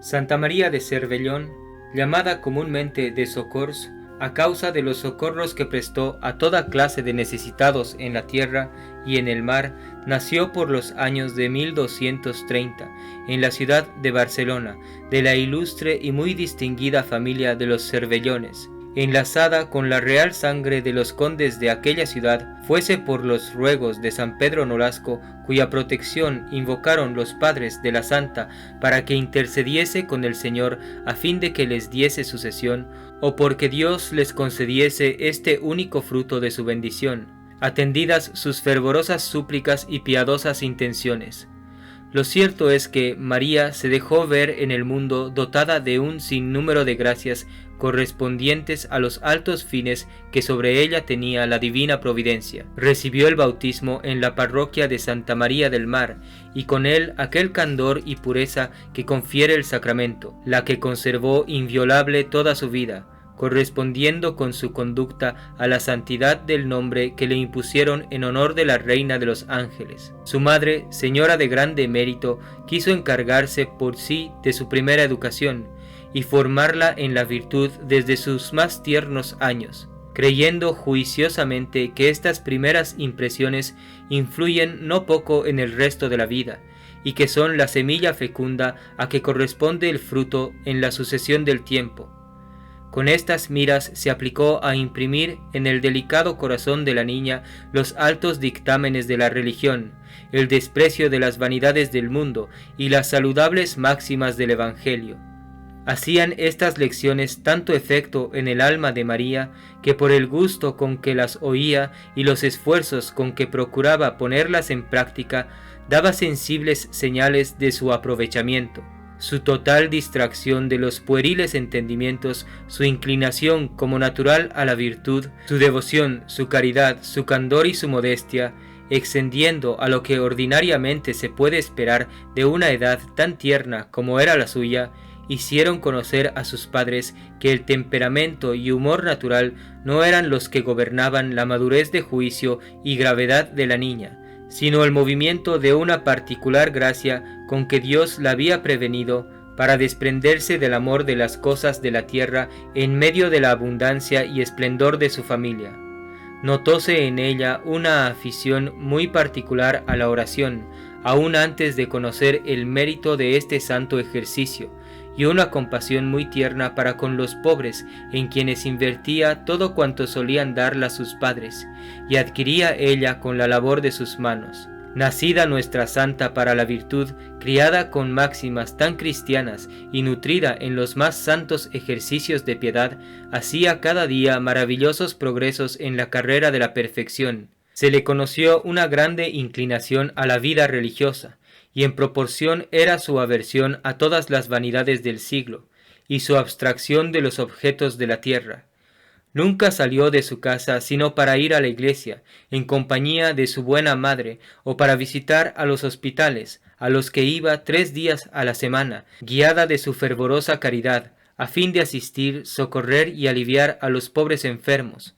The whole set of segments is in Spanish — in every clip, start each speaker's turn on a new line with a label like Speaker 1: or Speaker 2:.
Speaker 1: Santa María de Cervellón, llamada comúnmente de Socors, a causa de los socorros que prestó a toda clase de necesitados en la tierra y en el mar, nació por los años de 1230 en la ciudad de Barcelona, de la ilustre y muy distinguida familia de los Cervellones. Enlazada con la real sangre de los condes de aquella ciudad, fuese por los ruegos de San Pedro Nolasco, cuya protección invocaron los padres de la Santa para que intercediese con el Señor a fin de que les diese sucesión, o porque Dios les concediese este único fruto de su bendición, atendidas sus fervorosas súplicas y piadosas intenciones. Lo cierto es que María se dejó ver en el mundo dotada de un sinnúmero de gracias correspondientes a los altos fines que sobre ella tenía la divina providencia. Recibió el bautismo en la parroquia de Santa María del Mar, y con él aquel candor y pureza que confiere el sacramento, la que conservó inviolable toda su vida, correspondiendo con su conducta a la santidad del nombre que le impusieron en honor de la Reina de los Ángeles. Su madre, señora de grande mérito, quiso encargarse por sí de su primera educación y formarla en la virtud desde sus más tiernos años, creyendo juiciosamente que estas primeras impresiones influyen no poco en el resto de la vida, y que son la semilla fecunda a que corresponde el fruto en la sucesión del tiempo. Con estas miras se aplicó a imprimir en el delicado corazón de la niña los altos dictámenes de la religión, el desprecio de las vanidades del mundo y las saludables máximas del Evangelio. Hacían estas lecciones tanto efecto en el alma de María, que por el gusto con que las oía y los esfuerzos con que procuraba ponerlas en práctica, daba sensibles señales de su aprovechamiento. Su total distracción de los pueriles entendimientos, su inclinación como natural a la virtud, su devoción, su caridad, su candor y su modestia, extendiendo a lo que ordinariamente se puede esperar de una edad tan tierna como era la suya, hicieron conocer a sus padres que el temperamento y humor natural no eran los que gobernaban la madurez de juicio y gravedad de la niña, sino el movimiento de una particular gracia con que Dios la había prevenido para desprenderse del amor de las cosas de la tierra en medio de la abundancia y esplendor de su familia. Notóse en ella una afición muy particular a la oración, aún antes de conocer el mérito de este santo ejercicio, y una compasión muy tierna para con los pobres, en quienes invertía todo cuanto solían darla sus padres, y adquiría ella con la labor de sus manos. Nacida nuestra santa para la virtud, criada con máximas tan cristianas y nutrida en los más santos ejercicios de piedad, hacía cada día maravillosos progresos en la carrera de la perfección. Se le conoció una grande inclinación a la vida religiosa, y en proporción era su aversión a todas las vanidades del siglo, y su abstracción de los objetos de la tierra. Nunca salió de su casa sino para ir a la iglesia, en compañía de su buena madre, o para visitar a los hospitales, a los que iba 3 días a la semana, guiada de su fervorosa caridad, a fin de asistir, socorrer y aliviar a los pobres enfermos.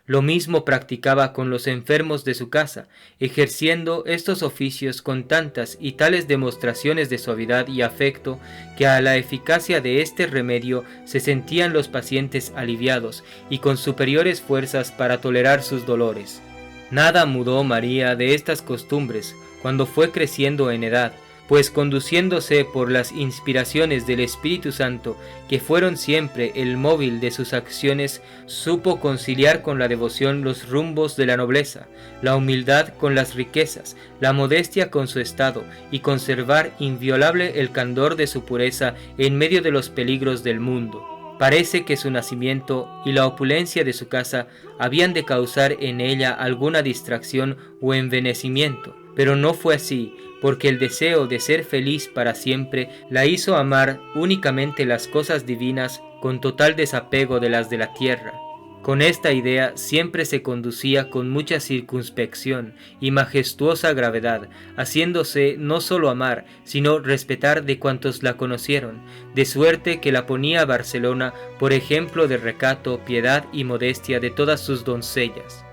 Speaker 1: Lo mismo practicaba con los enfermos de su casa, ejerciendo estos oficios con tantas y tales demostraciones de suavidad y afecto que a la eficacia de este remedio se sentían los pacientes aliviados y con superiores fuerzas para tolerar sus dolores. Nada mudó María de estas costumbres cuando fue creciendo en edad, pues conduciéndose por las inspiraciones del Espíritu Santo, que fueron siempre el móvil de sus acciones, supo conciliar con la devoción los rumbos de la nobleza, la humildad con las riquezas, la modestia con su estado, y conservar inviolable el candor de su pureza en medio de los peligros del mundo. Parece que su nacimiento y la opulencia de su casa habían de causar en ella alguna distracción o envenecimiento, pero no fue así, porque el deseo de ser feliz para siempre la hizo amar únicamente las cosas divinas con total desapego de las de la tierra. Con esta idea siempre se conducía con mucha circunspección y majestuosa gravedad, haciéndose no solo amar, sino respetar de cuantos la conocieron, de suerte que la ponía a Barcelona por ejemplo de recato, piedad y modestia de todas sus doncellas.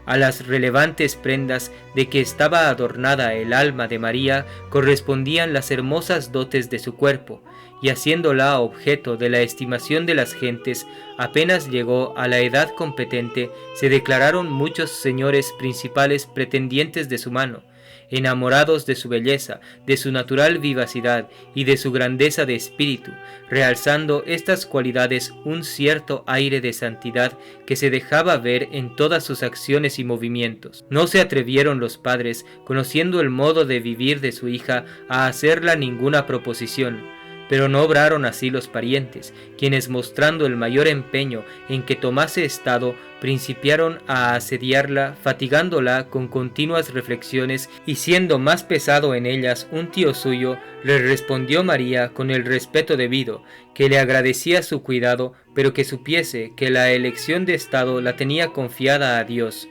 Speaker 1: A las relevantes prendas de que estaba adornada el alma de María correspondían las hermosas dotes de su cuerpo, y haciéndola objeto de la estimación de las gentes, apenas llegó a la edad competente, se declararon muchos señores principales pretendientes de su mano, enamorados de su belleza, de su natural vivacidad y de su grandeza de espíritu, realzando estas cualidades un cierto aire de santidad que se dejaba ver en todas sus acciones y movimientos. No se atrevieron los padres, conociendo el modo de vivir de su hija, a hacerla ninguna proposición, pero no obraron así los parientes, quienes mostrando el mayor empeño en que tomase estado, principiaron a asediarla, fatigándola con continuas reflexiones, y siendo más pesado en ellas un tío suyo, le respondió María con el respeto debido, que le agradecía su cuidado, pero que supiese que la elección de estado la tenía confiada a Dios,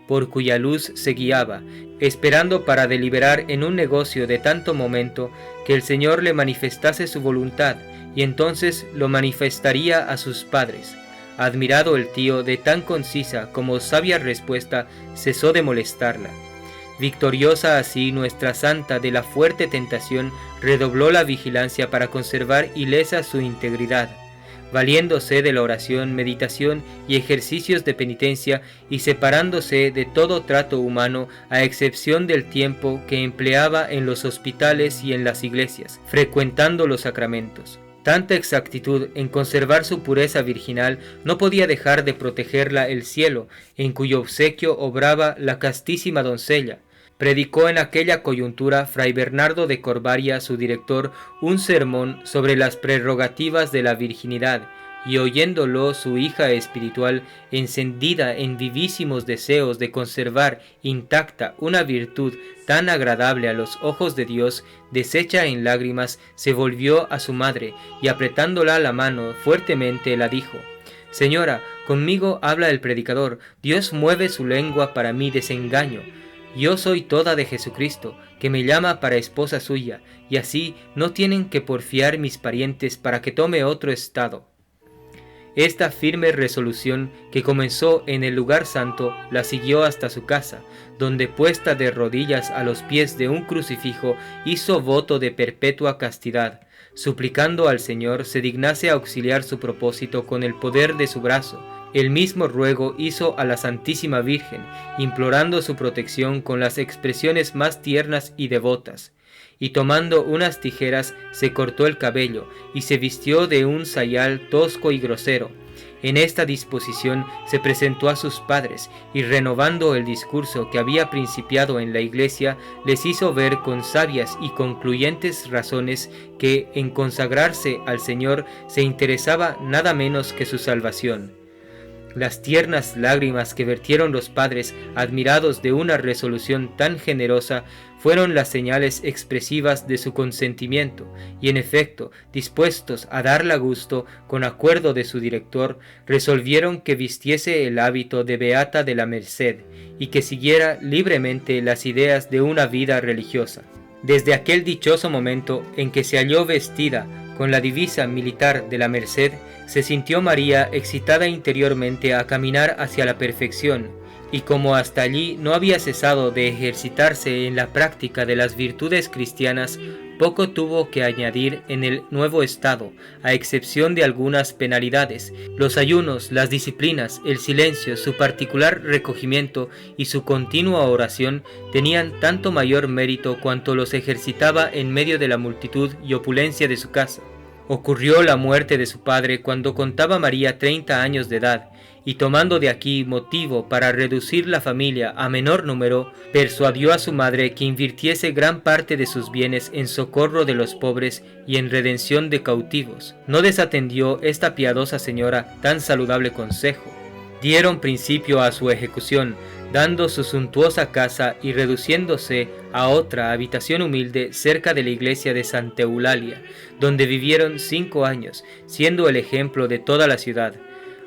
Speaker 1: por cuya luz se guiaba, esperando para deliberar en un negocio de tanto momento que el Señor le manifestase su voluntad, y entonces lo manifestaría a sus padres. Admirado el tío de tan concisa como sabia respuesta, cesó de molestarla. Victoriosa así nuestra santa de la fuerte tentación, redobló la vigilancia para conservar ilesa su integridad, valiéndose de la oración, meditación y ejercicios de penitencia, y separándose de todo trato humano, a excepción del tiempo que empleaba en los hospitales y en las iglesias, frecuentando los sacramentos. Tanta exactitud en conservar su pureza virginal no podía dejar de protegerla el cielo, en cuyo obsequio obraba la castísima doncella. Predicó en aquella coyuntura Fray Bernardo de Corbaria, su director, un sermón sobre las prerrogativas de la virginidad, y oyéndolo su hija espiritual, encendida en vivísimos deseos de conservar intacta una virtud tan agradable a los ojos de Dios, deshecha en lágrimas, se volvió a su madre, y apretándola la mano fuertemente la dijo: «Señora, conmigo habla el predicador, Dios mueve su lengua para mi desengaño. Yo soy toda de Jesucristo, que me llama para esposa suya, y así no tienen que porfiar mis parientes para que tome otro estado». Esta firme resolución, que comenzó en el lugar santo, la siguió hasta su casa, donde puesta de rodillas a los pies de un crucifijo, hizo voto de perpetua castidad, suplicando al Señor se dignase auxiliar su propósito con el poder de su brazo. El mismo ruego hizo a la Santísima Virgen, implorando su protección con las expresiones más tiernas y devotas, y tomando unas tijeras se cortó el cabello y se vistió de un sayal tosco y grosero. En esta disposición se presentó a sus padres, y renovando el discurso que había principiado en la iglesia, les hizo ver con sabias y concluyentes razones que en consagrarse al Señor se interesaba nada menos que su salvación. Las tiernas lágrimas que vertieron los padres, admirados de una resolución tan generosa, fueron las señales expresivas de su consentimiento, y en efecto, dispuestos a darla gusto, con acuerdo de su director, resolvieron que vistiese el hábito de beata de la Merced, y que siguiera libremente las ideas de una vida religiosa. Desde aquel dichoso momento en que se halló vestida con la divisa militar de la Merced, se sintió María excitada interiormente a caminar hacia la perfección, y como hasta allí no había cesado de ejercitarse en la práctica de las virtudes cristianas, poco tuvo que añadir en el nuevo estado, a excepción de algunas penalidades. Los ayunos, las disciplinas, el silencio, su particular recogimiento y su continua oración tenían tanto mayor mérito cuanto los ejercitaba en medio de la multitud y opulencia de su casa. Ocurrió la muerte de su padre cuando contaba María 30 años de edad, y tomando de aquí motivo para reducir la familia a menor número, persuadió a su madre que invirtiese gran parte de sus bienes en socorro de los pobres y en redención de cautivos. No desatendió esta piadosa señora tan saludable consejo. Dieron principio a su ejecución, dando su suntuosa casa y reduciéndose a otra habitación humilde cerca de la iglesia de Santa Eulalia, donde vivieron 5 años, siendo el ejemplo de toda la ciudad.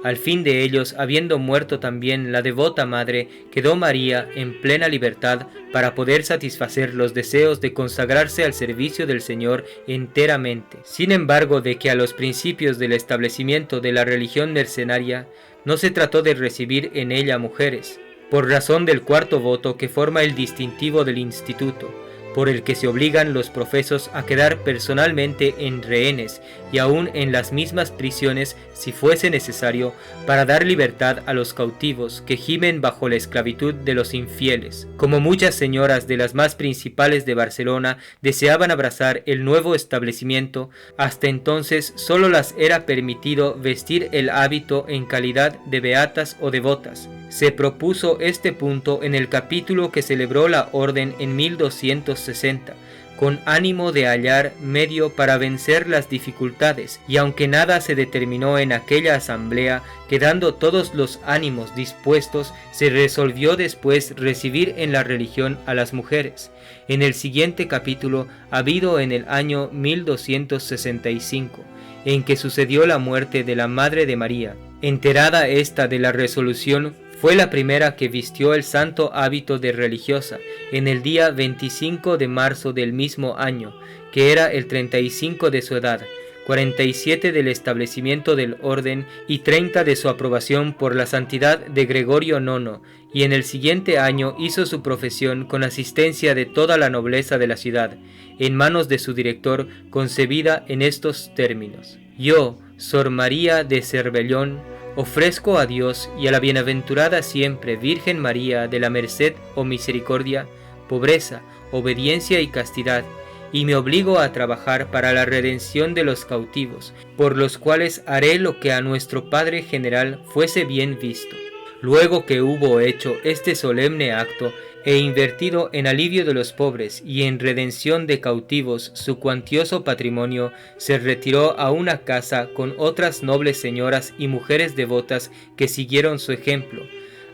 Speaker 1: Al fin de ellos, habiendo muerto también la devota madre, quedó María en plena libertad para poder satisfacer los deseos de consagrarse al servicio del Señor enteramente. Sin embargo, de que a los principios del establecimiento de la religión mercenaria no se trató de recibir en ella mujeres, por razón del cuarto voto que forma el distintivo del instituto, por el que se obligan los profesos a quedar personalmente en rehenes y aún en las mismas prisiones si fuese necesario, para dar libertad a los cautivos que gimen bajo la esclavitud de los infieles. Como muchas señoras de las más principales de Barcelona deseaban abrazar el nuevo establecimiento, hasta entonces solo las era permitido vestir el hábito en calidad de beatas o devotas. Se propuso este punto en el capítulo que celebró la orden en 1260, con ánimo de hallar medio para vencer las dificultades, y aunque nada se determinó en aquella asamblea, quedando todos los ánimos dispuestos, se resolvió después recibir en la religión a las mujeres. En el siguiente capítulo, habido en el año 1265, en que sucedió la muerte de la Madre de María, enterada esta de la resolución, fue la primera que vistió el santo hábito de religiosa en el día 25 de marzo del mismo año, que era el 35 de su edad, 47 del establecimiento del orden y 30 de su aprobación por la santidad de Gregorio IX, y en el siguiente año hizo su profesión con asistencia de toda la nobleza de la ciudad, en manos de su director, concebida en estos términos: yo, Sor María de Cervellón, ofrezco a Dios y a la bienaventurada siempre Virgen María de la Merced o Misericordia, pobreza, obediencia y castidad, y me obligo a trabajar para la redención de los cautivos, por los cuales haré lo que a nuestro Padre General fuese bien visto. Luego que hubo hecho este solemne acto, e invertido en alivio de los pobres y en redención de cautivos su cuantioso patrimonio, se retiró a una casa con otras nobles señoras y mujeres devotas que siguieron su ejemplo,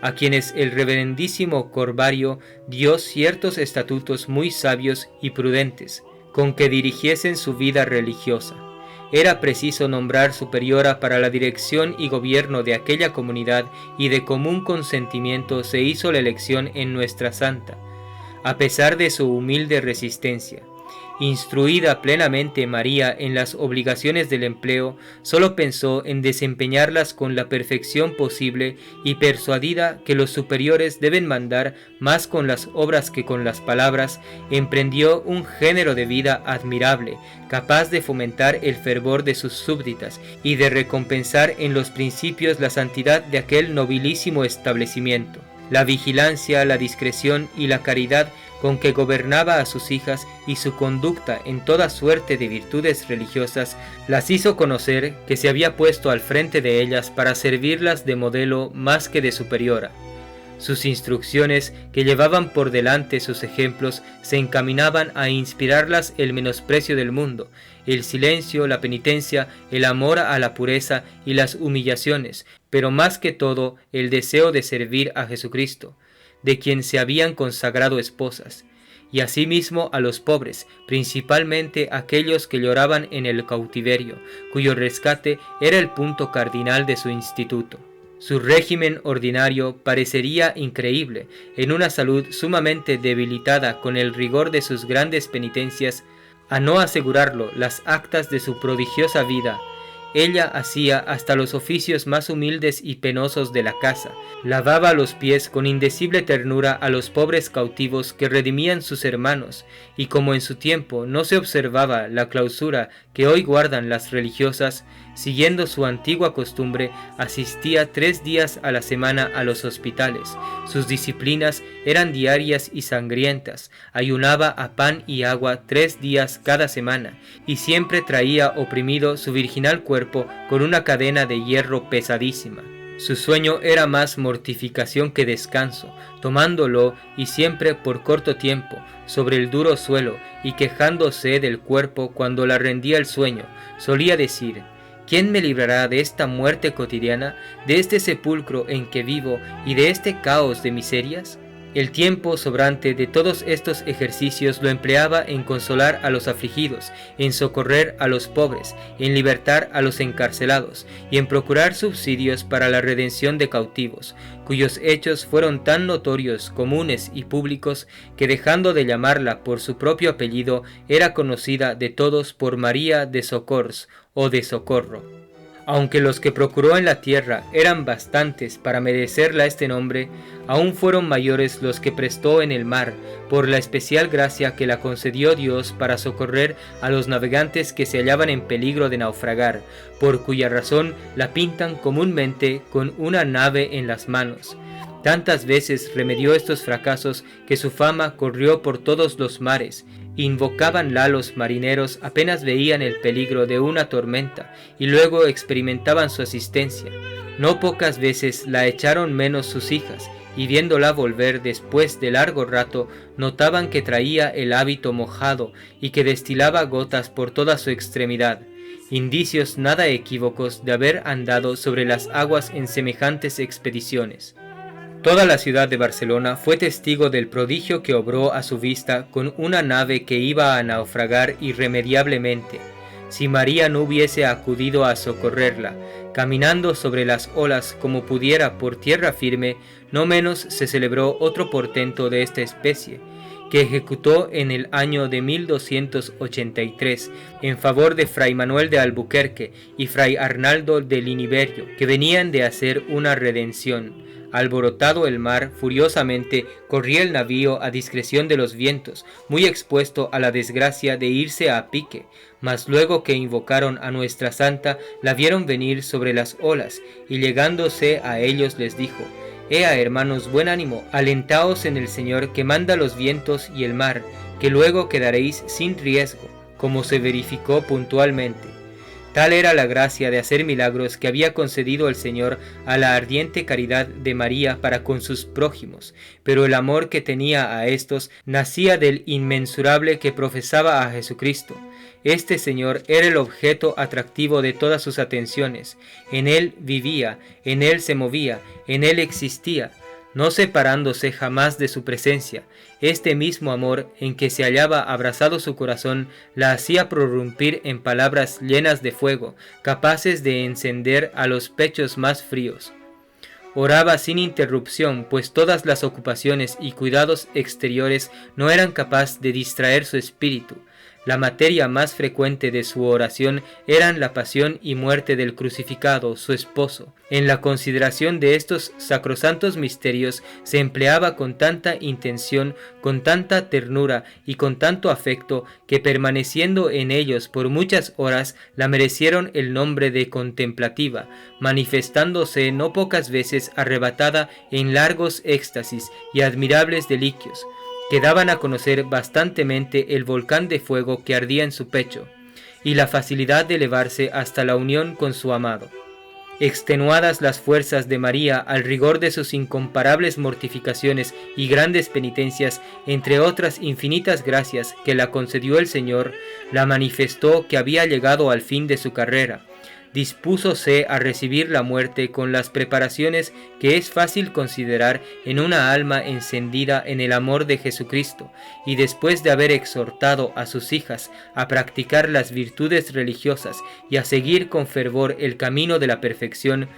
Speaker 1: a quienes el reverendísimo Corvario dio ciertos estatutos muy sabios y prudentes, con que dirigiesen su vida religiosa. Era preciso nombrar superiora para la dirección y gobierno de aquella comunidad, y de común consentimiento se hizo la elección en nuestra santa, a pesar de su humilde resistencia. Instruida plenamente María en las obligaciones del empleo, solo pensó en desempeñarlas con la perfección posible, y persuadida que los superiores deben mandar más con las obras que con las palabras, emprendió un género de vida admirable, capaz de fomentar el fervor de sus súbditas y de recompensar en los principios la santidad de aquel nobilísimo establecimiento. La vigilancia, la discreción y la caridad con que gobernaba a sus hijas y su conducta en toda suerte de virtudes religiosas las hizo conocer que se había puesto al frente de ellas para servirlas de modelo más que de superiora. Sus instrucciones, que llevaban por delante sus ejemplos, se encaminaban a inspirarlas el menosprecio del mundo, el silencio, la penitencia, el amor a la pureza y las humillaciones, pero más que todo el deseo de servir a Jesucristo, de quien se habían consagrado esposas, y asimismo a los pobres, principalmente aquellos que lloraban en el cautiverio, cuyo rescate era el punto cardinal de su instituto. Su régimen ordinario parecería increíble en una salud sumamente debilitada con el rigor de sus grandes penitencias. A no asegurarlo las actas de su prodigiosa vida, ella hacía hasta los oficios más humildes y penosos de la casa, lavaba los pies con indecible ternura a los pobres cautivos que redimían sus hermanos, y como en su tiempo no se observaba la clausura que hoy guardan las religiosas, siguiendo su antigua costumbre, asistía 3 días a la semana a los hospitales. Sus disciplinas eran diarias y sangrientas, ayunaba a pan y agua 3 días cada semana, y siempre traía oprimido su virginal cuerpo con una cadena de hierro pesadísima. Su sueño era más mortificación que descanso, tomándolo, y siempre por corto tiempo, sobre el duro suelo, y quejándose del cuerpo cuando la rendía el sueño, solía decir: ¿quién me librará de esta muerte cotidiana, de este sepulcro en que vivo y de este caos de miserias? El tiempo sobrante de todos estos ejercicios lo empleaba en consolar a los afligidos, en socorrer a los pobres, en libertar a los encarcelados y en procurar subsidios para la redención de cautivos, cuyos hechos fueron tan notorios, comunes y públicos que, dejando de llamarla por su propio apellido, era conocida de todos por María de Socors o de Socorro. Aunque los que procuró en la tierra eran bastantes para merecerla este nombre, aún fueron mayores los que prestó en el mar, por la especial gracia que la concedió Dios para socorrer a los navegantes que se hallaban en peligro de naufragar, por cuya razón la pintan comúnmente con una nave en las manos. Tantas veces remedió estos fracasos que su fama corrió por todos los mares. Invocábanla los marineros apenas veían el peligro de una tormenta y luego experimentaban su asistencia. No pocas veces la echaron menos sus hijas, y viéndola volver después de largo rato, notaban que traía el hábito mojado y que destilaba gotas por toda su extremidad, indicios nada equívocos de haber andado sobre las aguas en semejantes expediciones. Toda la ciudad de Barcelona fue testigo del prodigio que obró a su vista con una nave que iba a naufragar irremediablemente. Si María no hubiese acudido a socorrerla, caminando sobre las olas como pudiera por tierra firme, no menos se celebró otro portento de esta especie, que ejecutó en el año de 1283 en favor de Fray Manuel de Albuquerque y Fray Arnaldo de Liniverio, que venían de hacer una redención. Alborotado el mar, furiosamente corría el navío a discreción de los vientos, muy expuesto a la desgracia de irse a pique, mas luego que invocaron a nuestra santa, la vieron venir sobre las olas, y llegándose a ellos les dijo: Ea, hermanos, buen ánimo, alentaos en el Señor que manda los vientos y el mar, que luego quedaréis sin riesgo, como se verificó puntualmente. Tal era la gracia de hacer milagros que había concedido el Señor a la ardiente caridad de María para con sus prójimos, pero el amor que tenía a éstos nacía del inmensurable que profesaba a Jesucristo. Este Señor era el objeto atractivo de todas sus atenciones. En Él vivía, en Él se movía, en Él existía, no separándose jamás de su presencia. Este mismo amor en que se hallaba abrazado su corazón la hacía prorrumpir en palabras llenas de fuego, capaces de encender a los pechos más fríos. Oraba sin interrupción, pues todas las ocupaciones y cuidados exteriores no eran capaces de distraer su espíritu. La materia más frecuente de su oración eran la pasión y muerte del crucificado, su esposo. En la consideración de estos sacrosantos misterios se empleaba con tanta intención, con tanta ternura y con tanto afecto, que permaneciendo en ellos por muchas horas la merecieron el nombre de contemplativa, manifestándose no pocas veces arrebatada en largos éxtasis y admirables deliquios, que daban a conocer bastantemente el volcán de fuego que ardía en su pecho, y la facilidad de elevarse hasta la unión con su amado. Extenuadas las fuerzas de María al rigor de sus incomparables mortificaciones y grandes penitencias, entre otras infinitas gracias que la concedió el Señor, la manifestó que había llegado al fin de su carrera. Dispúsose a recibir la muerte con las preparaciones que es fácil considerar en una alma encendida en el amor de Jesucristo, y después de haber exhortado a sus hijas a practicar las virtudes religiosas y a seguir con fervor el camino de la perfección,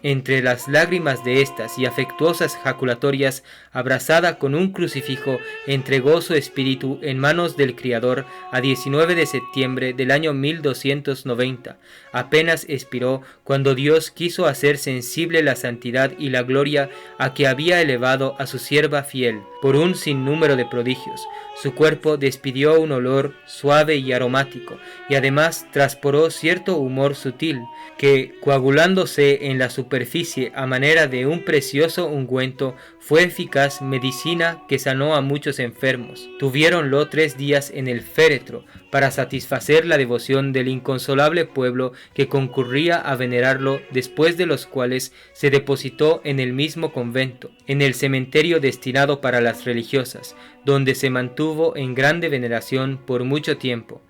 Speaker 1: entre las lágrimas de estas y afectuosas jaculatorias, abrazada con un crucifijo, entregó su espíritu en manos del Criador a 19 de septiembre del año 1290. Apenas expiró cuando Dios quiso hacer sensible la santidad y la gloria a que había elevado a su sierva fiel por un sinnúmero de prodigios. Su cuerpo despidió un olor suave y aromático, y además transporó cierto humor sutil, que, coagulándose en la superficie a manera de un precioso ungüento, fue eficaz medicina que sanó a muchos enfermos. Tuviéronlo 3 días en el féretro, para satisfacer la devoción del inconsolable pueblo que concurría a venerarlo, después de los cuales se depositó en el mismo convento, en el cementerio destinado para las religiosas, donde se mantuvo en grande veneración por mucho tiempo.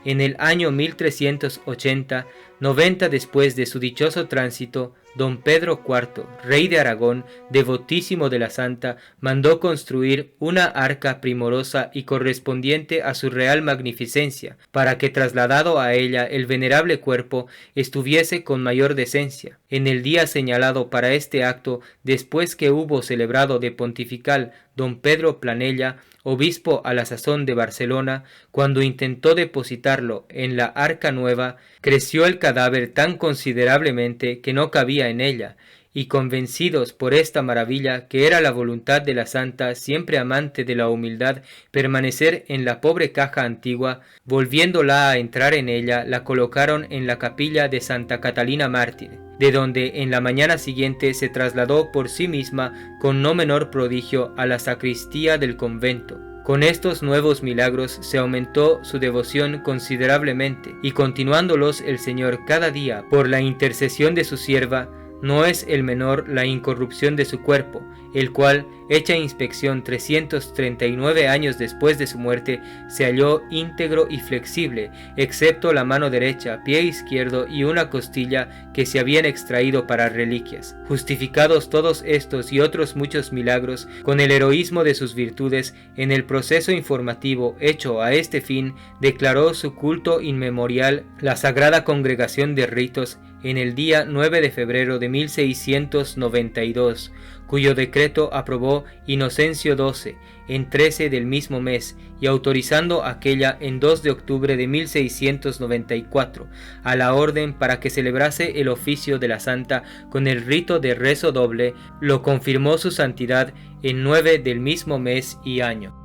Speaker 1: En el año 1380, 90 después de su dichoso tránsito, don Pedro IV, rey de Aragón, devotísimo de la santa, mandó construir una arca primorosa y correspondiente a su real magnificencia, para que trasladado a ella el venerable cuerpo estuviese con mayor decencia. En el día señalado para este acto, después que hubo celebrado de pontifical don Pedro Planella, obispo a la sazón de Barcelona, cuando intentó depositarlo en la Arca Nueva, creció el cadáver tan considerablemente que no cabía en ella, y convencidos por esta maravilla, que era la voluntad de la santa, siempre amante de la humildad, permanecer en la pobre caja antigua, volviéndola a entrar en ella, la colocaron en la capilla de Santa Catalina Mártir, de donde en la mañana siguiente se trasladó por sí misma con no menor prodigio a la sacristía del convento. Con estos nuevos milagros se aumentó su devoción considerablemente, y continuándolos el Señor cada día por la intercesión de su sierva, no es el menor la incorrupción de su cuerpo, el cual, hecha inspección 339 años después de su muerte, se halló íntegro y flexible, excepto la mano derecha, pie izquierdo y una costilla que se habían extraído para reliquias. Justificados todos estos y otros muchos milagros, con el heroísmo de sus virtudes, en el proceso informativo hecho a este fin, declaró su culto inmemorial la Sagrada Congregación de Ritos en el día 9 de febrero de 1692, cuyo decreto aprobó Inocencio XII en 13 del mismo mes, y autorizando aquella en 2 de octubre de 1694 a la orden para que celebrase el oficio de la santa con el rito de rezo doble, lo confirmó su santidad en 9 del mismo mes y año.